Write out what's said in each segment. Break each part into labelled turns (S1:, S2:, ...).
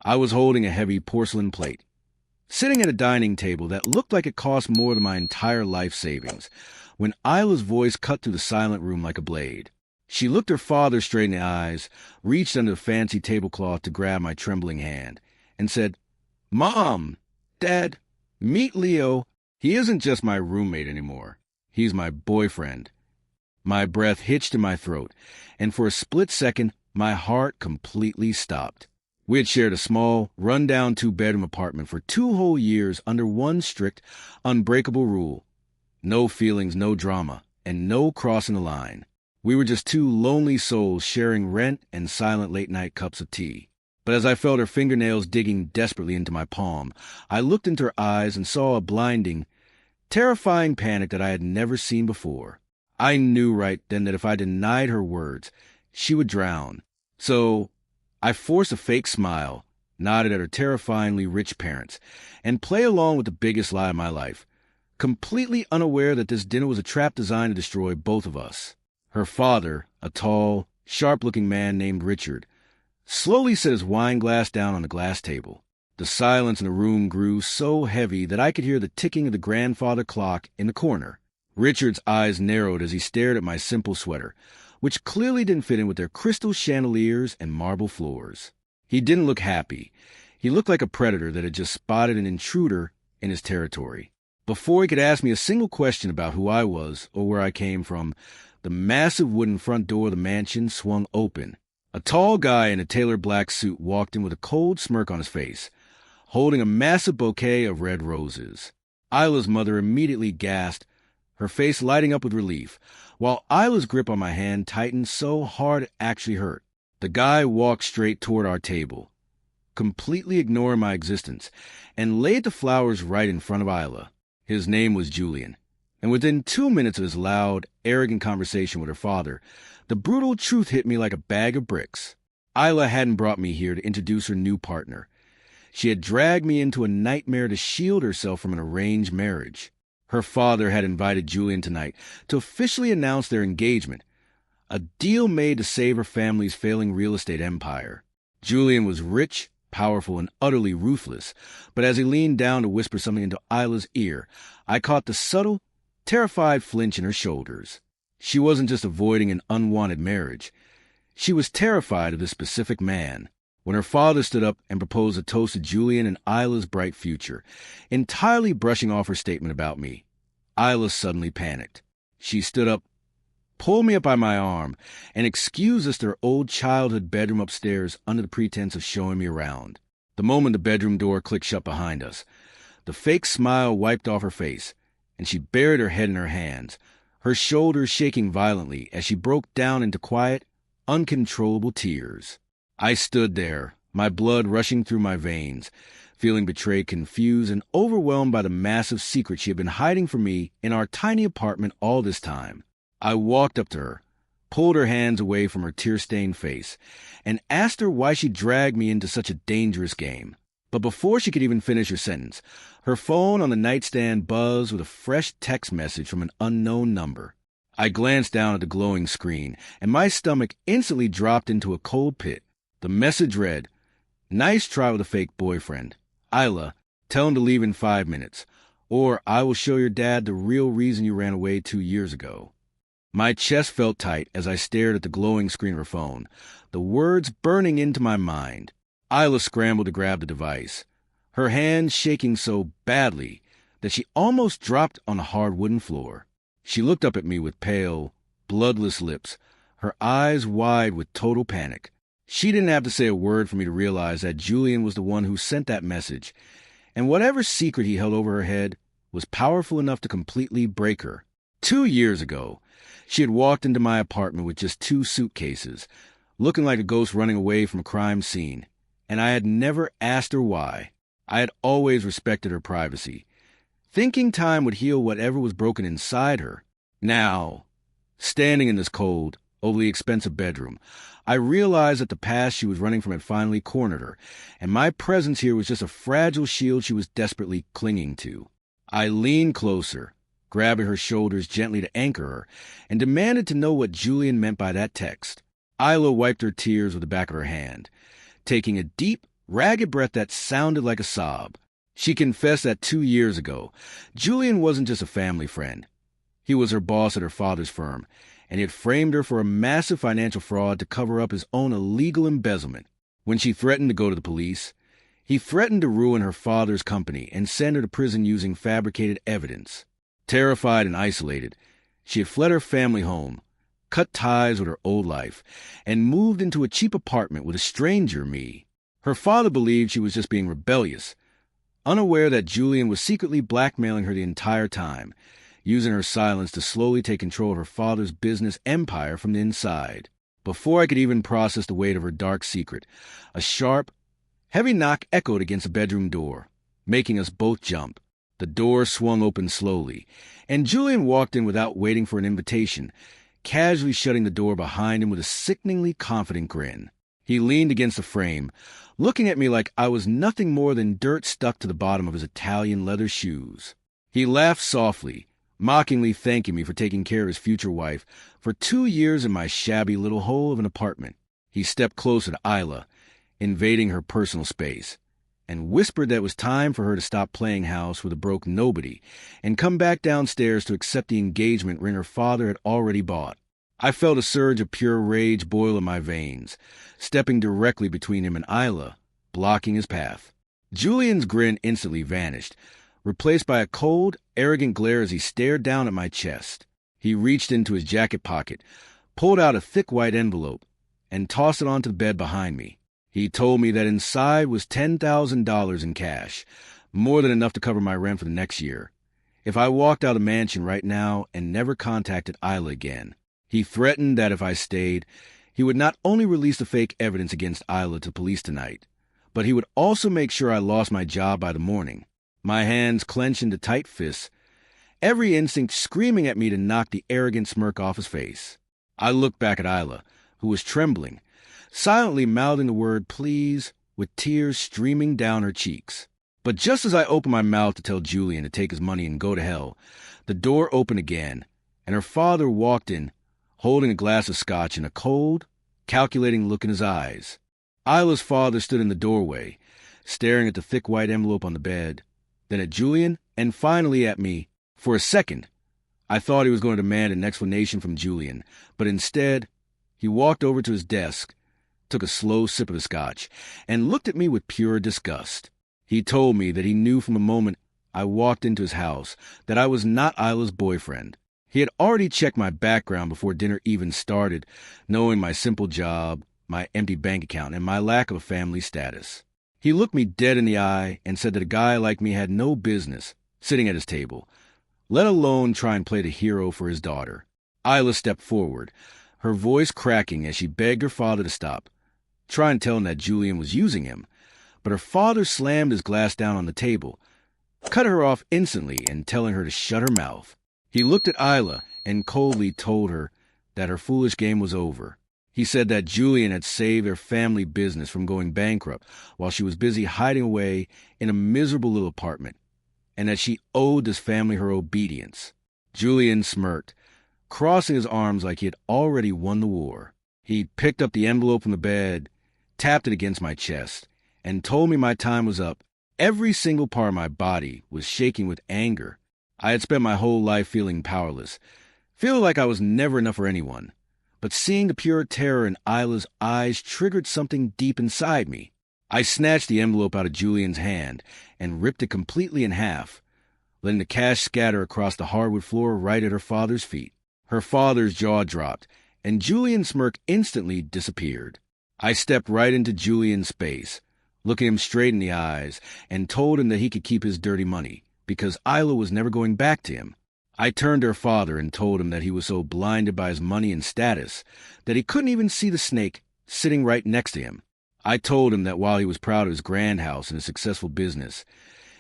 S1: I was holding a heavy porcelain plate, sitting at a dining table that looked like it cost more than my entire life savings, when Isla's voice cut through the silent room like a blade. She looked her father straight in the eyes, reached under the fancy tablecloth to grab my trembling hand, and said, "Mom, Dad, meet Leo. He isn't just my roommate anymore. He's my boyfriend." My breath hitched in my throat, and for a split second, my heart completely stopped. We had shared a small, run-down two-bedroom apartment for 2 whole years under one strict, unbreakable rule. No feelings, no drama, and no crossing the line. We were just 2 lonely souls sharing rent and silent late-night cups of tea. But as I felt her fingernails digging desperately into my palm, I looked into her eyes and saw a blinding, terrifying panic that I had never seen before. I knew right then that if I denied her words, she would drown. So I forced a fake smile, nodded at her terrifyingly rich parents, and played along with the biggest lie of my life, completely unaware that this dinner was a trap designed to destroy both of us. Her father, a tall, sharp-looking man named Richard, slowly set his wine glass down on the glass table. The silence in the room grew so heavy that I could hear the ticking of the grandfather clock in the corner. Richard's eyes narrowed as he stared at my simple sweater, which clearly didn't fit in with their crystal chandeliers and marble floors. He didn't look happy. He looked like a predator that had just spotted an intruder in his territory. Before he could ask me a single question about who I was or where I came from, the massive wooden front door of the mansion swung open. A tall guy in a tailored black suit walked in with a cold smirk on his face, holding a massive bouquet of red roses. Isla's mother immediately gasped, her face lighting up with relief, while Isla's grip on my hand tightened so hard it actually hurt. The guy walked straight toward our table, completely ignoring my existence, and laid the flowers right in front of Isla. His name was Julian, and within 2 minutes of his loud, arrogant conversation with her father, the brutal truth hit me like a bag of bricks. Isla hadn't brought me here to introduce her new partner. She had dragged me into a nightmare to shield herself from an arranged marriage. Her father had invited Julian tonight to officially announce their engagement, a deal made to save her family's failing real estate empire. Julian was rich, powerful, and utterly ruthless, but as he leaned down to whisper something into Isla's ear, I caught the subtle, terrified flinch in her shoulders. She wasn't just avoiding an unwanted marriage. She was terrified of this specific man. When her father stood up and proposed a toast to Julian and Isla's bright future, entirely brushing off her statement about me, Isla suddenly panicked. She stood up, pulled me up by my arm, and excused us to her old childhood bedroom upstairs under the pretense of showing me around. The moment the bedroom door clicked shut behind us, the fake smile wiped off her face, and she buried her head in her hands, her shoulders shaking violently as she broke down into quiet, uncontrollable tears. I stood there, my blood rushing through my veins, feeling betrayed, confused, and overwhelmed by the massive secret she had been hiding from me in our tiny apartment all this time. I walked up to her, pulled her hands away from her tear-stained face, and asked her why she dragged me into such a dangerous game. But before she could even finish her sentence, her phone on the nightstand buzzed with a fresh text message from an unknown number. I glanced down at the glowing screen, and my stomach instantly dropped into a cold pit. The message read, "Nice try with a fake boyfriend. Isla, tell him to leave in 5 minutes, or I will show your dad the real reason you ran away 2 years ago." My chest felt tight as I stared at the glowing screen of her phone, the words burning into my mind. Isla scrambled to grab the device, her hands shaking so badly that she almost dropped on the hard wooden floor. She looked up at me with pale, bloodless lips, her eyes wide with total panic. She didn't have to say a word for me to realize that Julian was the one who sent that message, and whatever secret he held over her head was powerful enough to completely break her. 2 years ago, she had walked into my apartment with just 2 suitcases, looking like a ghost running away from a crime scene, and I had never asked her why. I had always respected her privacy, thinking time would heal whatever was broken inside her. Now, standing in this cold, overly expensive bedroom, I realized that the past she was running from had finally cornered her, and my presence here was just a fragile shield she was desperately clinging to. I leaned closer, grabbing her shoulders gently to anchor her, and demanded to know what Julian meant by that text. Isla wiped her tears with the back of her hand, taking a deep, ragged breath that sounded like a sob. She confessed that 2 years ago, Julian wasn't just a family friend. He was her boss at her father's firm, and he had framed her for a massive financial fraud to cover up his own illegal embezzlement. When she threatened to go to the police, he threatened to ruin her father's company and send her to prison using fabricated evidence. Terrified and isolated, she had fled her family home, cut ties with her old life, and moved into a cheap apartment with a stranger, me. Her father believed she was just being rebellious, unaware that Julian was secretly blackmailing her the entire time, using her silence to slowly take control of her father's business empire from the inside. Before I could even process the weight of her dark secret, a sharp, heavy knock echoed against the bedroom door, making us both jump. The door swung open slowly, and Julian walked in without waiting for an invitation, casually shutting the door behind him with a sickeningly confident grin. He leaned against the frame, looking at me like I was nothing more than dirt stuck to the bottom of his Italian leather shoes. He laughed softly, mockingly thanking me for taking care of his future wife for 2 years in my shabby little hole of an apartment. He stepped closer to Isla, invading her personal space, and whispered that it was time for her to stop playing house with a broke nobody and come back downstairs to accept the engagement ring her father had already bought. I felt a surge of pure rage boil in my veins, stepping directly between him and Isla, blocking his path. Julian's grin instantly vanished, replaced by a cold, arrogant glare as he stared down at my chest. He reached into his jacket pocket, pulled out a thick white envelope, and tossed it onto the bed behind me. He told me that inside was $10,000 in cash, more than enough to cover my rent for the next year, if I walked out of the mansion right now and never contacted Isla again. He threatened that if I stayed, he would not only release the fake evidence against Isla to police tonight, but he would also make sure I lost my job by the morning. My hands clenched into tight fists, every instinct screaming at me to knock the arrogant smirk off his face. I looked back at Isla, who was trembling, silently mouthing the word please with tears streaming down her cheeks. But just as I opened my mouth to tell Julian to take his money and go to hell, the door opened again, and her father walked in, holding a glass of scotch and a cold, calculating look in his eyes. Isla's father stood in the doorway, staring at the thick white envelope on the bed, then at Julian, and finally at me. For a second, I thought he was going to demand an explanation from Julian, but instead, he walked over to his desk, took a slow sip of the scotch, and looked at me with pure disgust. He told me that he knew from the moment I walked into his house that I was not Isla's boyfriend. He had already checked my background before dinner even started, knowing my simple job, my empty bank account, and my lack of a family status. He looked me dead in the eye and said that a guy like me had no business sitting at his table, let alone try and play the hero for his daughter. Isla stepped forward, her voice cracking as she begged her father to stop, trying to tell him that Julian was using him, but her father slammed his glass down on the table, cut her off instantly and telling her to shut her mouth. He looked at Isla and coldly told her that her foolish game was over. He said that Julian had saved their family business from going bankrupt while she was busy hiding away in a miserable little apartment, and that she owed this family her obedience. Julian smirked, crossing his arms like he had already won the war. He picked up the envelope from the bed, tapped it against my chest, and told me my time was up. Every single part of my body was shaking with anger. I had spent my whole life feeling powerless, feeling like I was never enough for anyone. But seeing the pure terror in Isla's eyes triggered something deep inside me. I snatched the envelope out of Julian's hand and ripped it completely in half, letting the cash scatter across the hardwood floor right at her father's feet. Her father's jaw dropped, and Julian's smirk instantly disappeared. I stepped right into Julian's space, looking him straight in the eyes, and told him that he could keep his dirty money, because Isla was never going back to him. I turned to her father and told him that he was so blinded by his money and status that he couldn't even see the snake sitting right next to him. I told him that while he was proud of his grand house and his successful business,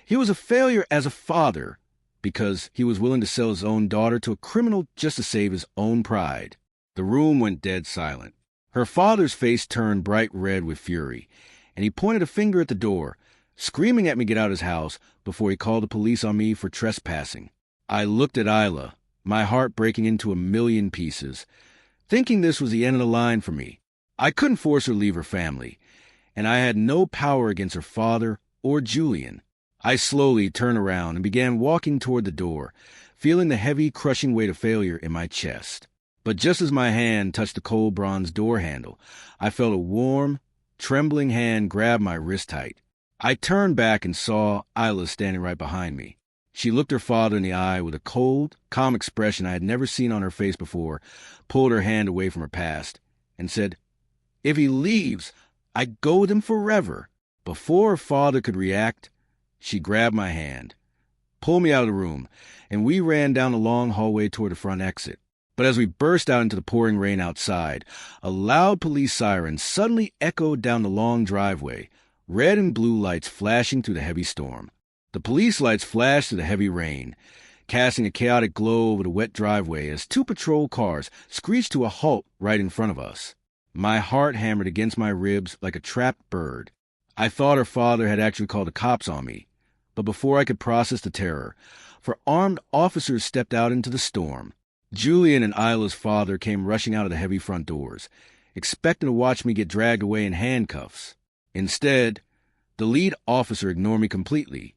S1: he was a failure as a father because he was willing to sell his own daughter to a criminal just to save his own pride. The room went dead silent. Her father's face turned bright red with fury, and he pointed a finger at the door, screaming at me to get out of his house before he called the police on me for trespassing. I looked at Isla, my heart breaking into a million pieces, thinking this was the end of the line for me. I couldn't force her to leave her family, and I had no power against her father or Julian. I slowly turned around and began walking toward the door, feeling the heavy, crushing weight of failure in my chest. But just as my hand touched the cold bronze door handle, I felt a warm, trembling hand grab my wrist tight. I turned back and saw Isla standing right behind me. She looked her father in the eye with a cold, calm expression I had never seen on her face before, pulled her hand away from her past, and said, "If he leaves, I go with him forever." Before her father could react, she grabbed my hand, pulled me out of the room, and we ran down the long hallway toward the front exit. But as we burst out into the pouring rain outside, a loud police siren suddenly echoed down the long driveway, red and blue lights flashing through the heavy storm. The police lights flashed through the heavy rain, casting a chaotic glow over the wet driveway as two patrol cars screeched to a halt right in front of us. My heart hammered against my ribs like a trapped bird. I thought her father had actually called the cops on me, but before I could process the terror, for armed officers stepped out into the storm. Julian and Isla's father came rushing out of the heavy front doors, expecting to watch me get dragged away in handcuffs. Instead, the lead officer ignored me completely,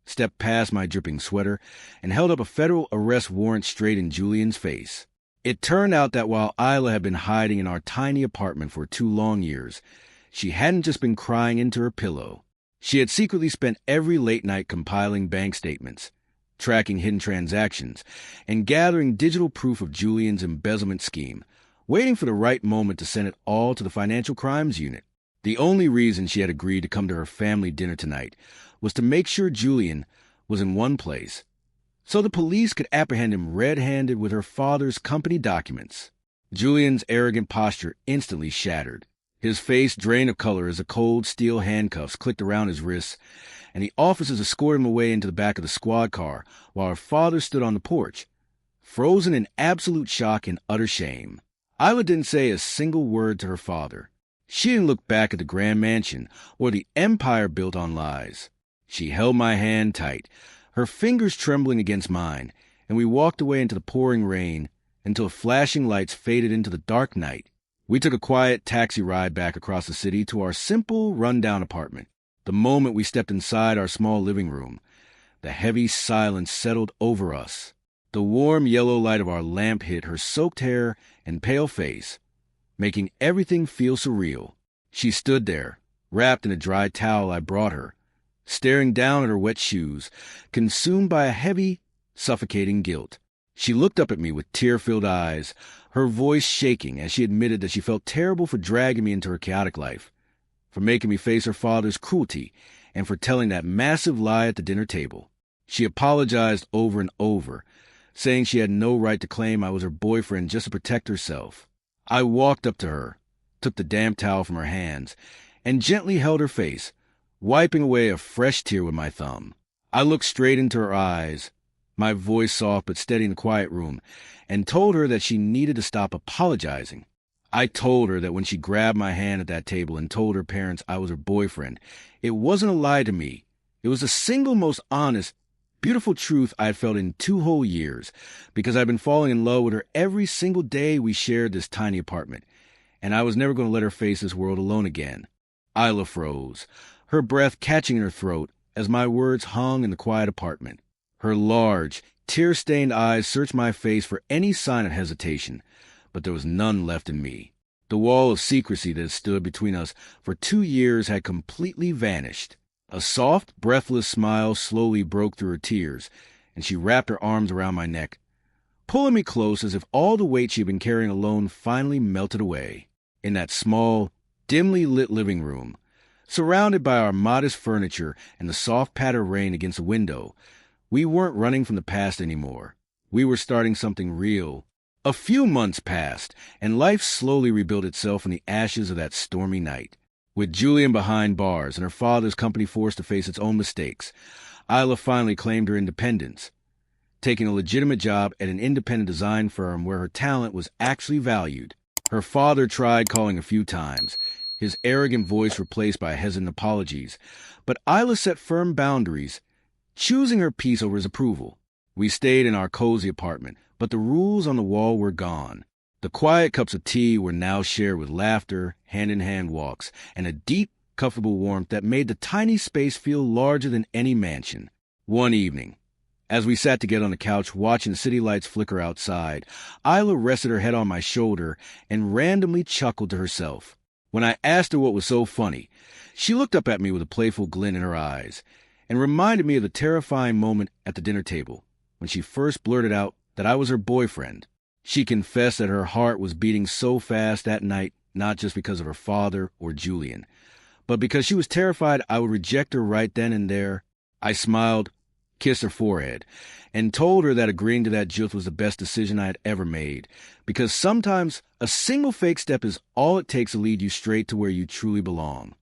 S1: stepped past my dripping sweater, and held up a federal arrest warrant straight in Julian's face. It turned out that while Isla had been hiding in our tiny apartment for 2 long years, she hadn't just been crying into her pillow. She had secretly spent every late night compiling bank statements, tracking hidden transactions, and gathering digital proof of Julian's embezzlement scheme, waiting for the right moment to send it all to the Financial Crimes Unit. The only reason she had agreed to come to her family dinner tonight was to make sure Julian was in one place, so the police could apprehend him red-handed with her father's company documents. Julian's arrogant posture instantly shattered. His face drained of color as the cold steel handcuffs clicked around his wrists, and the officers escorted him away into the back of the squad car while her father stood on the porch, frozen in absolute shock and utter shame. Isla didn't say a single word to her father. She didn't look back at the grand mansion or the empire built on lies. She held my hand tight, her fingers trembling against mine, and we walked away into the pouring rain until flashing lights faded into the dark night. We took a quiet taxi ride back across the city to our simple, run-down apartment. The moment we stepped inside our small living room, the heavy silence settled over us. The warm yellow light of our lamp hit her soaked hair and pale face, making everything feel surreal. She stood there, wrapped in a dry towel I brought her, staring down at her wet shoes, consumed by a heavy, suffocating guilt. She looked up at me with tear-filled eyes, her voice shaking as she admitted that she felt terrible for dragging me into her chaotic life, for making me face her father's cruelty, and for telling that massive lie at the dinner table. She apologized over and over, saying she had no right to claim I was her boyfriend just to protect herself. I walked up to her, took the damp towel from her hands, and gently held her face, wiping away a fresh tear with my thumb. I looked straight into her eyes, my voice soft but steady in the quiet room, and told her that she needed to stop apologizing. I told her that when she grabbed my hand at that table and told her parents I was her boyfriend, it wasn't a lie to me. It was the single most honest, beautiful truth I had felt in 2 whole years, because I'd been falling in love with her every single day we shared this tiny apartment, and I was never going to let her face this world alone again. Isla froze, her breath catching in her throat as my words hung in the quiet apartment. Her large, tear-stained eyes searched my face for any sign of hesitation, but there was none left in me. The wall of secrecy that had stood between us for 2 years had completely vanished. A soft, breathless smile slowly broke through her tears, and she wrapped her arms around my neck, pulling me close as if all the weight she had been carrying alone finally melted away. In that small, dimly lit living room, surrounded by our modest furniture and the soft patter of rain against the window, we weren't running from the past anymore. We were starting something real. A few months passed, and life slowly rebuilt itself from the ashes of that stormy night. With Julian behind bars and her father's company forced to face its own mistakes, Isla finally claimed her independence, taking a legitimate job at an independent design firm where her talent was actually valued. Her father tried calling a few times, his arrogant voice replaced by hesitant apologies, but Isla set firm boundaries, choosing her peace over his approval. We stayed in our cozy apartment, but the rules on the wall were gone. The quiet cups of tea were now shared with laughter, hand-in-hand walks, and a deep, comfortable warmth that made the tiny space feel larger than any mansion. One evening, as we sat together on the couch watching the city lights flicker outside, Isla rested her head on my shoulder and randomly chuckled to herself. When I asked her what was so funny, she looked up at me with a playful glint in her eyes and reminded me of the terrifying moment at the dinner table when she first blurted out that I was her boyfriend. She confessed that her heart was beating so fast that night, not just because of her father or Julian, but because she was terrified I would reject her right then and there. I smiled, kissed her forehead, and told her that agreeing to that jilt was the best decision I had ever made, because sometimes a single fake step is all it takes to lead you straight to where you truly belong.